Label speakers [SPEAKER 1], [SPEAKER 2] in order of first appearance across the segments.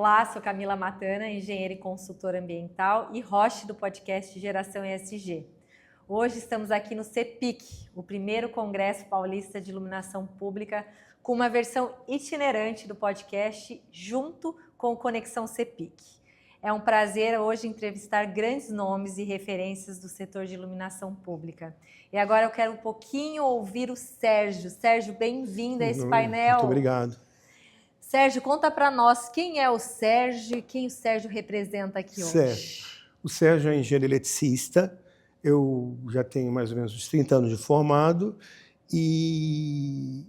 [SPEAKER 1] Olá, sou Camila Matana, engenheira e consultora ambiental e host do podcast Geração ESG. Hoje estamos aqui no CEPIC, o primeiro Congresso Paulista de Iluminação Pública, com uma versão itinerante do podcast junto com o Conexão CEPIC. É um prazer hoje entrevistar grandes nomes e referências do setor de iluminação pública. E agora eu quero um pouquinho ouvir o Sérgio. Sérgio, bem-vindo a esse painel.
[SPEAKER 2] Muito obrigado.
[SPEAKER 1] Sérgio, conta para nós quem é o Sérgio e quem o Sérgio representa aqui hoje.
[SPEAKER 2] O Sérgio é engenheiro eletricista, eu já tenho mais ou menos uns 30 anos de formado e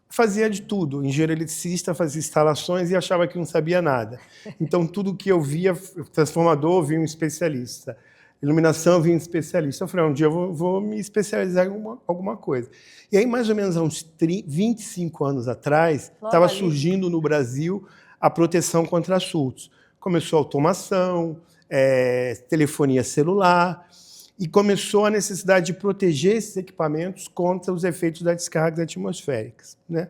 [SPEAKER 2] fazia de tudo. Engenheiro eletricista, fazia instalações e achava que não sabia nada. Então, tudo que eu via, transformador, vinha um especialista. Iluminação, vinha um especialista. Eu falei, um dia eu vou me especializar em alguma coisa. E aí, mais ou menos há uns 25 anos atrás, estava surgindo no Brasil a proteção contra surtos. Começou a automação, telefonia celular, e começou a necessidade de proteger esses equipamentos contra os efeitos das descargas atmosféricas, né?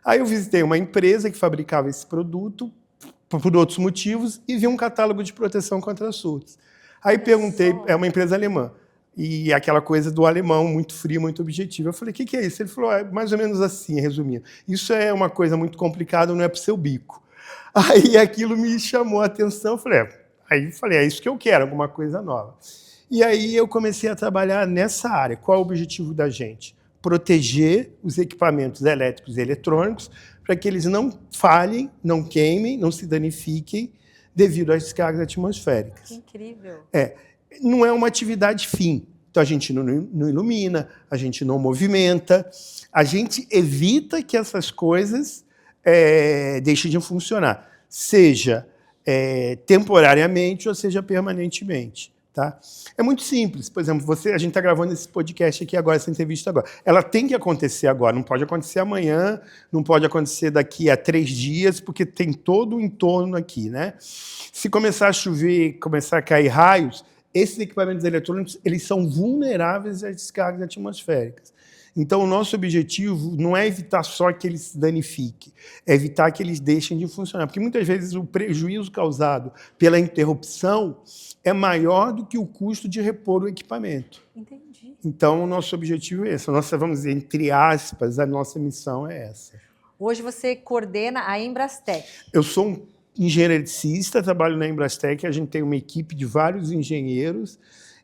[SPEAKER 2] Aí eu visitei uma empresa que fabricava esse produto, por outros motivos, e vi um catálogo de proteção contra surtos. Aí perguntei, é uma empresa alemã, e aquela coisa do alemão, muito frio, muito objetivo. Eu falei, o que é isso? Ele falou, é mais ou menos assim, resumindo. Isso é uma coisa muito complicada, não é para o seu bico. Aí aquilo me chamou a atenção, falei, é isso que eu quero, alguma coisa nova. E aí eu comecei a trabalhar nessa área. Qual é o objetivo da gente? Proteger os equipamentos elétricos e eletrônicos para que eles não falhem, não queimem, não se danifiquem devido às descargas atmosféricas.
[SPEAKER 1] Que incrível!
[SPEAKER 2] Não é uma atividade fim. Então, a gente não ilumina, a gente não movimenta, a gente evita que essas coisas deixem de funcionar, seja temporariamente ou seja permanentemente. Tá? É muito simples. Por exemplo, a gente está gravando esse podcast aqui agora, essa entrevista agora. Ela tem que acontecer agora, não pode acontecer amanhã, não pode acontecer daqui a 3 dias, porque tem todo o entorno aqui, né? Se começar a chover, começar a cair raios, esses equipamentos eletrônicos eles são vulneráveis às descargas atmosféricas. Então, o nosso objetivo não é evitar só que eles se danifiquem, é evitar que eles deixem de funcionar. Porque, muitas vezes, o prejuízo causado pela interrupção é maior do que o custo de repor o equipamento.
[SPEAKER 1] Entendi.
[SPEAKER 2] Então, o nosso objetivo é esse. Vamos dizer, entre aspas, a nossa missão é essa.
[SPEAKER 1] Hoje você coordena a Embrastec.
[SPEAKER 2] Eu sou um engenheiro eletricista, trabalho na Embrastec, a gente tem uma equipe de vários engenheiros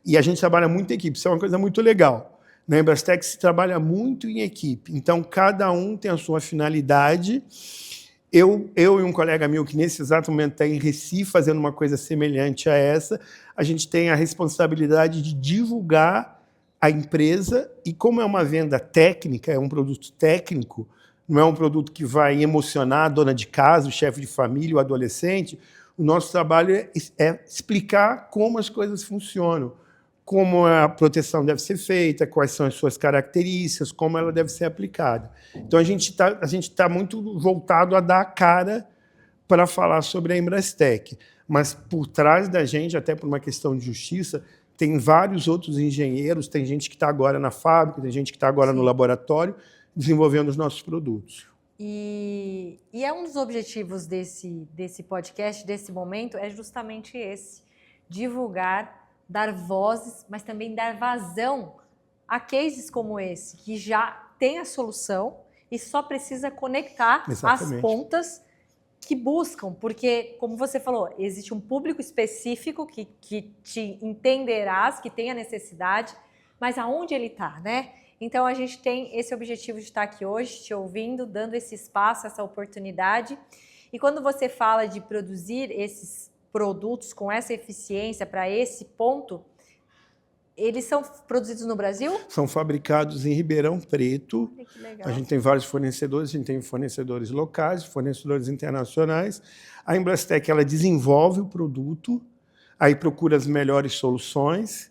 [SPEAKER 2] e a gente trabalha muito em equipe. Isso é uma coisa muito legal. Na Embrastec se trabalha muito em equipe, então cada um tem a sua finalidade. Eu e um colega meu que nesse exato momento está em Recife fazendo uma coisa semelhante a essa, a gente tem a responsabilidade de divulgar a empresa e como é uma venda técnica, é um produto técnico, não é um produto que vai emocionar a dona de casa, o chefe de família, o adolescente, o nosso trabalho é explicar como as coisas funcionam, como a proteção deve ser feita, quais são as suas características, como ela deve ser aplicada. Então, a gente tá muito voltado a dar a cara para falar sobre a Embrastec. Mas, por trás da gente, até por uma questão de justiça, tem vários outros engenheiros, tem gente que está agora na fábrica, tem gente que está agora no laboratório, desenvolvendo os nossos produtos.
[SPEAKER 1] E é um dos objetivos desse podcast, desse momento, é justamente esse, divulgar, dar vozes, mas também dar vazão a cases como esse, que já tem a solução e só precisa conectar as pontas que buscam, porque, como você falou, existe um público específico que te entenderás, que tem a necessidade, mas aonde ele está, né? Então, a gente tem esse objetivo de estar aqui hoje, te ouvindo, dando esse espaço, essa oportunidade. E quando você fala de produzir esses produtos com essa eficiência para esse ponto, eles são produzidos no Brasil?
[SPEAKER 2] São fabricados em Ribeirão Preto.
[SPEAKER 1] Olha que legal.
[SPEAKER 2] A gente tem vários fornecedores, a gente tem fornecedores locais, fornecedores internacionais. A Embrastec ela desenvolve o produto, aí procura as melhores soluções,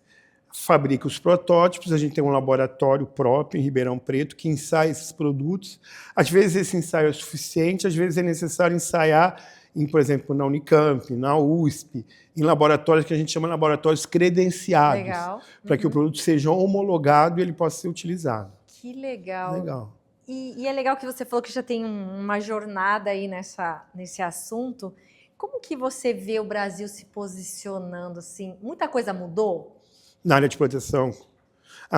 [SPEAKER 2] fabrica os protótipos, a gente tem um laboratório próprio em Ribeirão Preto que ensaia esses produtos. Às vezes esse ensaio é suficiente, às vezes é necessário ensaiar por exemplo, na Unicamp, na USP, em laboratórios que a gente chama de laboratórios credenciados, para que o produto seja homologado e ele possa ser utilizado.
[SPEAKER 1] Que legal.
[SPEAKER 2] Legal.
[SPEAKER 1] E é legal que você falou que já tem uma jornada aí nesse assunto. Como que você vê o Brasil se posicionando assim? Muita coisa mudou?
[SPEAKER 2] Na área de proteção,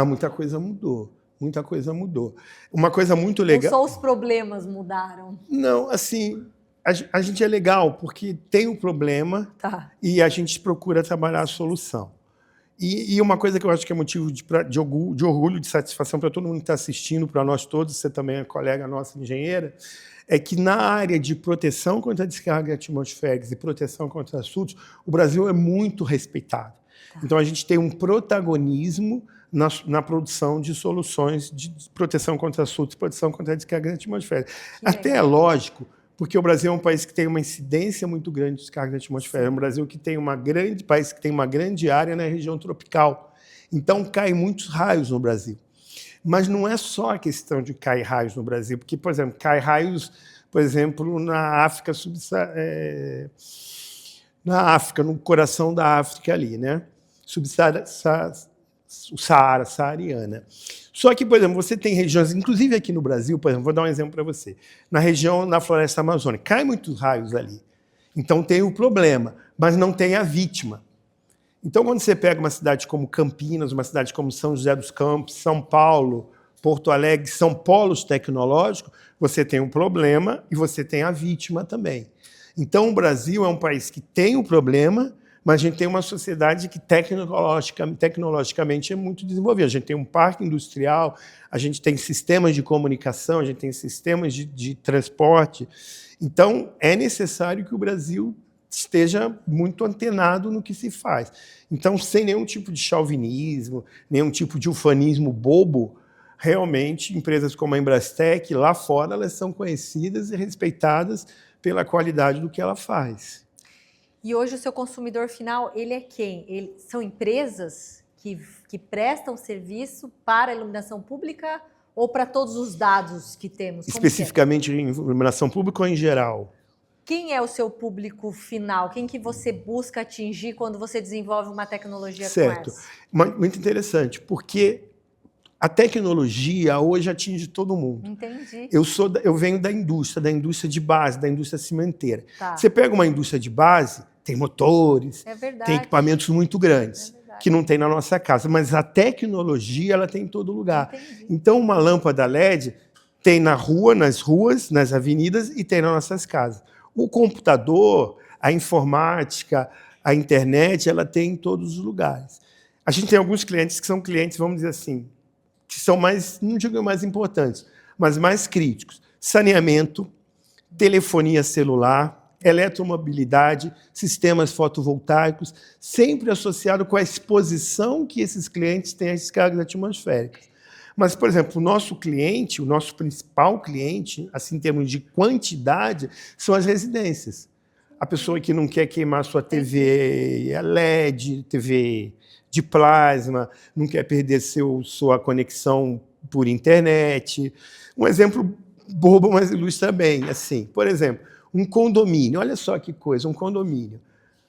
[SPEAKER 2] muita coisa mudou. Muita coisa mudou. Uma coisa muito
[SPEAKER 1] Ou
[SPEAKER 2] legal...
[SPEAKER 1] só os problemas mudaram?
[SPEAKER 2] Não, assim, a gente é legal porque tem um problema
[SPEAKER 1] Tá.
[SPEAKER 2] e a gente procura trabalhar a solução. E uma coisa que eu acho que é motivo de orgulho, de satisfação para todo mundo que está assistindo, para nós todos, você também é colega nossa engenheira, é que na área de proteção contra descargas atmosféricas e proteção contra surtos, o Brasil é muito respeitado.
[SPEAKER 1] Tá.
[SPEAKER 2] Então, a gente tem um protagonismo na produção de soluções de proteção contra surtos e proteção contra descargas atmosféricas. Até é lógico, porque o Brasil é um país que tem uma incidência muito grande de descargas atmosféricas. É um Brasil que tem país que tem uma grande área na região tropical. Então, caem muitos raios no Brasil. Mas não é só a questão de cair raios no Brasil, porque, por exemplo, cai raios, por exemplo, na África no coração da África ali, né? Saariana. Só que, por exemplo, você tem regiões, inclusive aqui no Brasil, por exemplo, vou dar um exemplo para você. Na floresta amazônica, cai muitos raios ali. Então tem o problema, mas não tem a vítima. Então, quando você pega uma cidade como Campinas, uma cidade como São José dos Campos, São Paulo, Porto Alegre, são polos tecnológicos, você tem um problema e você tem a vítima também. Então, o Brasil é um país que tem o problema, mas a gente tem uma sociedade que tecnologicamente é muito desenvolvida. A gente tem um parque industrial, a gente tem sistemas de comunicação, a gente tem sistemas de transporte. Então, é necessário que o Brasil esteja muito antenado no que se faz. Então, sem nenhum tipo de chauvinismo, nenhum tipo de ufanismo bobo, realmente, empresas como a Embrastec, lá fora, elas são conhecidas e respeitadas pela qualidade do que ela faz.
[SPEAKER 1] E hoje o seu consumidor final, ele é quem? São empresas que prestam serviço para a iluminação pública ou para todos os dados que temos?
[SPEAKER 2] Especificamente em iluminação pública ou em geral?
[SPEAKER 1] Quem é o seu público final? Quem que você busca atingir quando você desenvolve uma tecnologia
[SPEAKER 2] certo.
[SPEAKER 1] como essa?
[SPEAKER 2] Muito interessante, porque a tecnologia hoje atinge todo mundo.
[SPEAKER 1] Entendi.
[SPEAKER 2] Eu venho da indústria de base, da indústria cimenteira.
[SPEAKER 1] Tá.
[SPEAKER 2] Você pega uma indústria de base, tem motores, tem equipamentos muito grandes, que não tem na nossa casa, mas a tecnologia ela tem em todo lugar.
[SPEAKER 1] Entendi.
[SPEAKER 2] Então, uma lâmpada LED tem na rua, nas ruas, nas avenidas e tem nas nossas casas. O computador, a informática, a internet, ela tem em todos os lugares. A gente tem alguns clientes que são clientes, vamos dizer assim, que são mais, não digo mais importantes, mas mais críticos. Saneamento, telefonia celular, eletromobilidade, sistemas fotovoltaicos, sempre associado com a exposição que esses clientes têm às descargas atmosféricas. Mas, por exemplo, o nosso cliente, o nosso principal cliente, assim, em termos de quantidade, são as residências. A pessoa que não quer queimar sua TV LED, TV de plasma, não quer perder sua conexão por internet. Um exemplo bobo, mas ilustra bem. Assim, por exemplo, um condomínio. Olha só que coisa, um condomínio.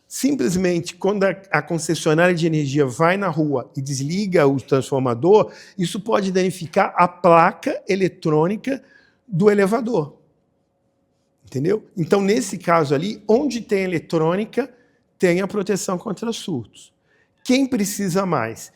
[SPEAKER 2] Simplesmente, quando a concessionária de energia vai na rua e desliga o transformador, isso pode danificar a placa eletrônica do elevador. Entendeu? Então, nesse caso ali, onde tem eletrônica, tem a proteção contra surtos. Quem precisa mais?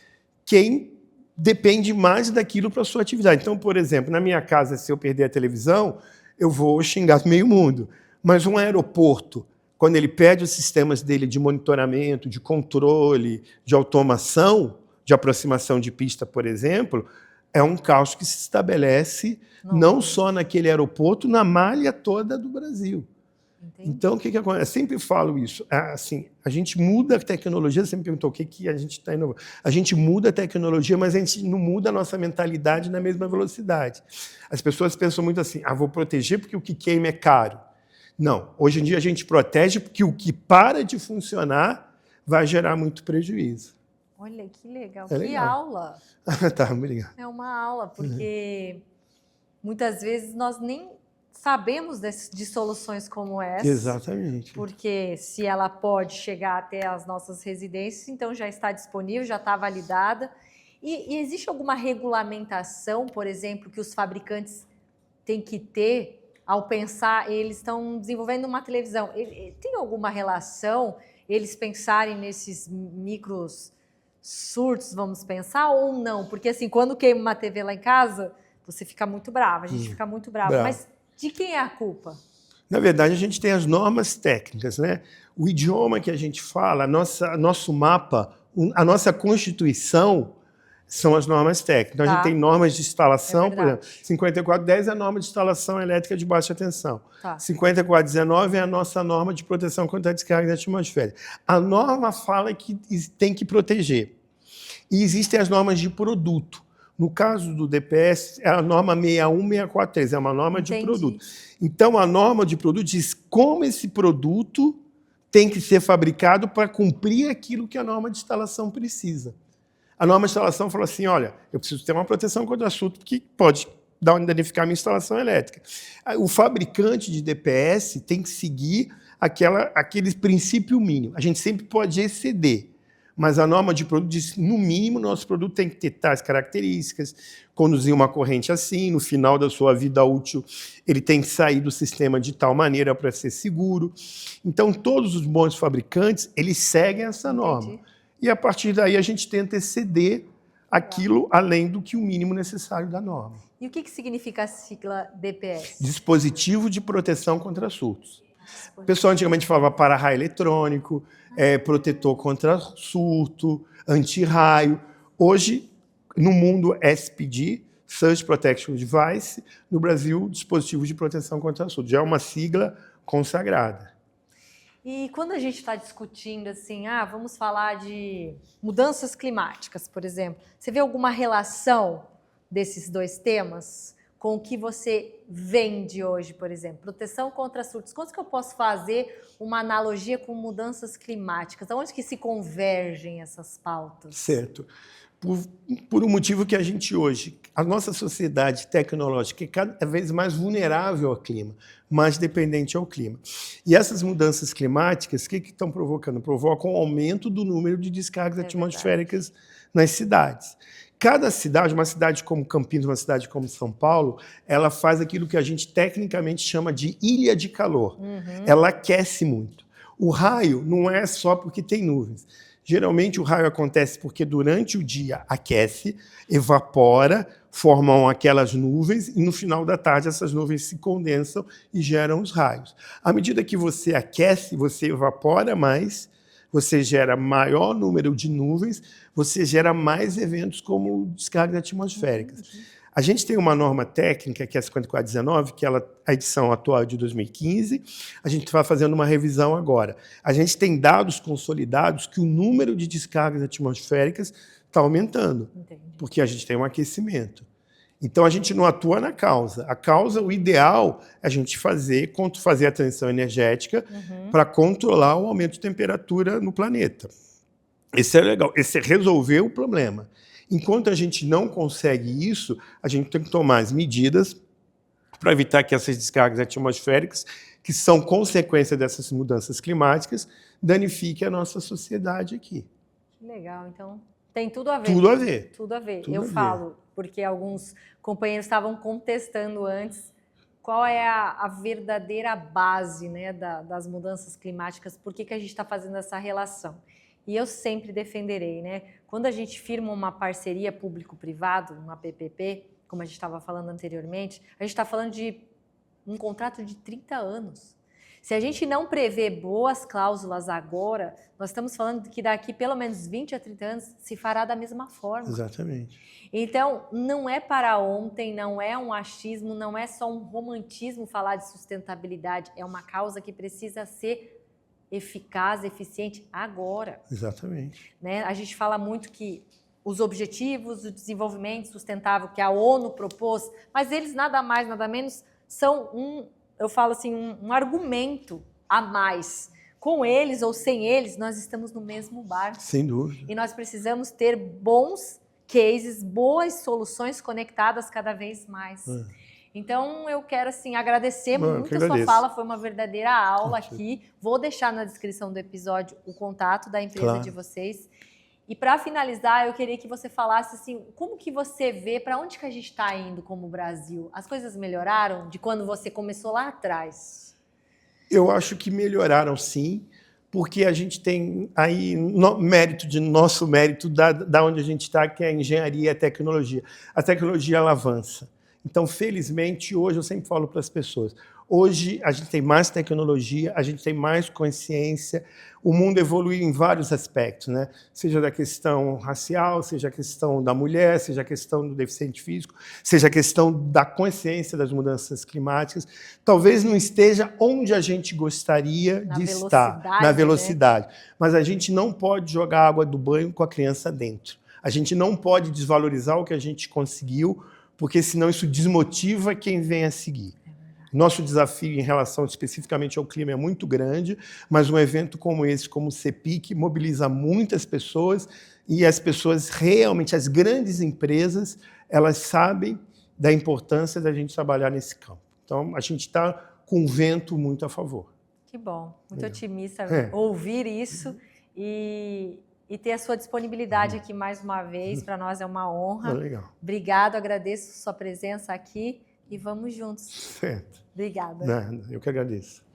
[SPEAKER 2] Quem depende mais daquilo para a sua atividade. Então, por exemplo, na minha casa, se eu perder a televisão, eu vou xingar meio mundo. Mas um aeroporto, quando ele perde os sistemas dele de monitoramento, de controle, de automação, de aproximação de pista, por exemplo, é um caos que se estabelece não só naquele aeroporto, na malha toda do Brasil. Entendi. Então, o que acontece? Eu sempre falo isso. Assim, a gente muda a tecnologia, você me perguntou o que a gente está inovando. A gente muda a tecnologia, mas a gente não muda a nossa mentalidade na mesma velocidade. As pessoas pensam muito assim, vou proteger porque o que queima é caro. Não, hoje em dia a gente protege porque o que para de funcionar vai gerar muito prejuízo.
[SPEAKER 1] Olha, que legal.
[SPEAKER 2] É
[SPEAKER 1] que
[SPEAKER 2] legal.
[SPEAKER 1] Aula.
[SPEAKER 2] Tá, obrigado.
[SPEAKER 1] É uma aula, porque muitas vezes nós nem sabemos de soluções como essa.
[SPEAKER 2] Exatamente.
[SPEAKER 1] Porque se ela pode chegar até as nossas residências, então já está disponível, já está validada. E existe alguma regulamentação, por exemplo, que os fabricantes têm que ter ao pensar, eles estão desenvolvendo uma televisão. Tem alguma relação eles pensarem nesses micros surtos, vamos pensar, ou não? Porque assim, quando queima uma TV lá em casa, você fica muito brava, a gente fica muito bravo. Mas de quem é a culpa?
[SPEAKER 2] Na verdade, a gente tem as normas técnicas, né? O idioma que a gente fala, nosso mapa, a nossa Constituição são as normas técnicas. Então, a gente tem normas de instalação, por exemplo, 5410 é a norma de instalação elétrica de baixa tensão. 5419 é a nossa norma de proteção contra a descarga da atmosfera. A norma fala que tem que proteger. E existem as normas de produto. No caso do DPS, é a norma 61643, é uma norma de produto. Então, a norma de produto diz como esse produto tem que ser fabricado para cumprir aquilo que a norma de instalação precisa. A norma de instalação falou assim, olha, eu preciso ter uma proteção contra surto, porque pode danificar a minha instalação elétrica. O fabricante de DPS tem que seguir aquele princípio mínimo. A gente sempre pode exceder, mas a norma de produto diz, no mínimo, nosso produto tem que ter tais características, conduzir uma corrente assim, no final da sua vida útil, ele tem que sair do sistema de tal maneira para ser seguro. Então, todos os bons fabricantes, eles seguem essa norma. E, a partir daí, a gente tenta exceder aquilo além do que o mínimo necessário da norma.
[SPEAKER 1] E o que significa a sigla DPS?
[SPEAKER 2] Dispositivo de proteção contra surtos. O pessoal antigamente falava para-raio eletrônico, protetor contra surto, anti-raio. Hoje, no mundo, SPD, Surge Protection Device, no Brasil, dispositivo de proteção contra surto. Já é uma sigla consagrada.
[SPEAKER 1] E quando a gente está discutindo assim, vamos falar de mudanças climáticas, por exemplo, você vê alguma relação desses dois temas com o que você vende hoje, por exemplo? Proteção contra surtos. Quanto que eu posso fazer uma analogia com mudanças climáticas? Aonde que se convergem essas pautas?
[SPEAKER 2] Certo. Por um motivo que a gente hoje, a nossa sociedade tecnológica é cada vez mais vulnerável ao clima, mais dependente ao clima. E essas mudanças climáticas, o que estão provocando? Provocam um aumento do número de descargas atmosféricas nas cidades. Cada cidade, uma cidade como Campinas, uma cidade como São Paulo, ela faz aquilo que a gente tecnicamente chama de ilha de calor. Ela aquece muito. O raio não é só porque tem nuvens. Geralmente, o raio acontece porque durante o dia aquece, evapora, formam aquelas nuvens e no final da tarde essas nuvens se condensam e geram os raios. À medida que você aquece, você evapora mais, você gera maior número de nuvens, você gera mais eventos como descargas atmosféricas. A gente tem uma norma técnica, que é a 5419, que é a edição atual de 2015. A gente vai fazendo uma revisão agora. A gente tem dados consolidados que o número de descargas atmosféricas está aumentando, porque a gente tem um aquecimento. Então, a gente não atua na causa. A causa, o ideal, é a gente fazer a transição energética para controlar o aumento de temperatura no planeta. Esse é legal, esse é resolver o problema. Enquanto a gente não consegue isso, a gente tem que tomar as medidas para evitar que essas descargas atmosféricas, que são consequência dessas mudanças climáticas, danifiquem a nossa sociedade aqui.
[SPEAKER 1] Legal, então tem tudo a ver.
[SPEAKER 2] Tudo a ver.
[SPEAKER 1] Tudo a ver.
[SPEAKER 2] Tudo
[SPEAKER 1] Eu
[SPEAKER 2] a ver.
[SPEAKER 1] falo, porque alguns companheiros estavam contestando antes qual é a verdadeira base, né, das mudanças climáticas, por que a gente está fazendo essa relação. E eu sempre defenderei, né? Quando a gente firma uma parceria público-privado, uma PPP, como a gente estava falando anteriormente, a gente está falando de um contrato de 30 anos. Se a gente não prevê boas cláusulas agora, nós estamos falando que daqui pelo menos 20 a 30 anos se fará da mesma forma.
[SPEAKER 2] Exatamente.
[SPEAKER 1] Então, não é para ontem, não é um achismo, não é só um romantismo falar de sustentabilidade, é uma causa que precisa ser eficaz, eficiente agora.
[SPEAKER 2] Exatamente.
[SPEAKER 1] Né? A gente fala muito que os objetivos do desenvolvimento sustentável que a ONU propôs, mas eles nada mais, nada menos são eu falo assim, um argumento a mais. Com eles ou sem eles, nós estamos no mesmo barco.
[SPEAKER 2] Sem dúvida.
[SPEAKER 1] E nós precisamos ter bons cases, boas soluções conectadas cada vez mais. Então, eu quero assim, agradecer muito a sua fala, foi uma verdadeira aula aqui. Vou deixar na descrição do episódio o contato da empresa de vocês. E para finalizar, eu queria que você falasse assim, como que você vê, para onde que a gente está indo como Brasil? As coisas melhoraram de quando você começou lá atrás?
[SPEAKER 2] Eu acho que melhoraram sim, porque a gente tem aí nosso mérito da onde a gente está, que é a engenharia e a tecnologia. A tecnologia ela avança. Então, felizmente, hoje eu sempre falo para as pessoas, hoje a gente tem mais tecnologia, a gente tem mais consciência, o mundo evoluiu em vários aspectos, né? Seja da questão racial, seja a questão da mulher, seja a questão do deficiente físico, seja a questão da consciência das mudanças climáticas. Talvez não esteja onde a gente gostaria de estar, na velocidade, né? Mas a gente não pode jogar a água do banho com a criança dentro. A gente não pode desvalorizar o que a gente conseguiu, porque senão isso desmotiva quem vem a seguir. Nosso desafio em relação especificamente ao clima é muito grande, mas um evento como esse, como o CEPIC, mobiliza muitas pessoas e as pessoas realmente, as grandes empresas, elas sabem da importância da gente trabalhar nesse campo. Então, a gente está com o vento muito a favor.
[SPEAKER 1] Que bom, muito otimista ouvir isso e ter a sua disponibilidade aqui mais uma vez, para nós é uma honra.
[SPEAKER 2] Legal.
[SPEAKER 1] Obrigado, agradeço sua presença aqui e vamos juntos.
[SPEAKER 2] Certo.
[SPEAKER 1] Obrigada.
[SPEAKER 2] Nada, eu que agradeço.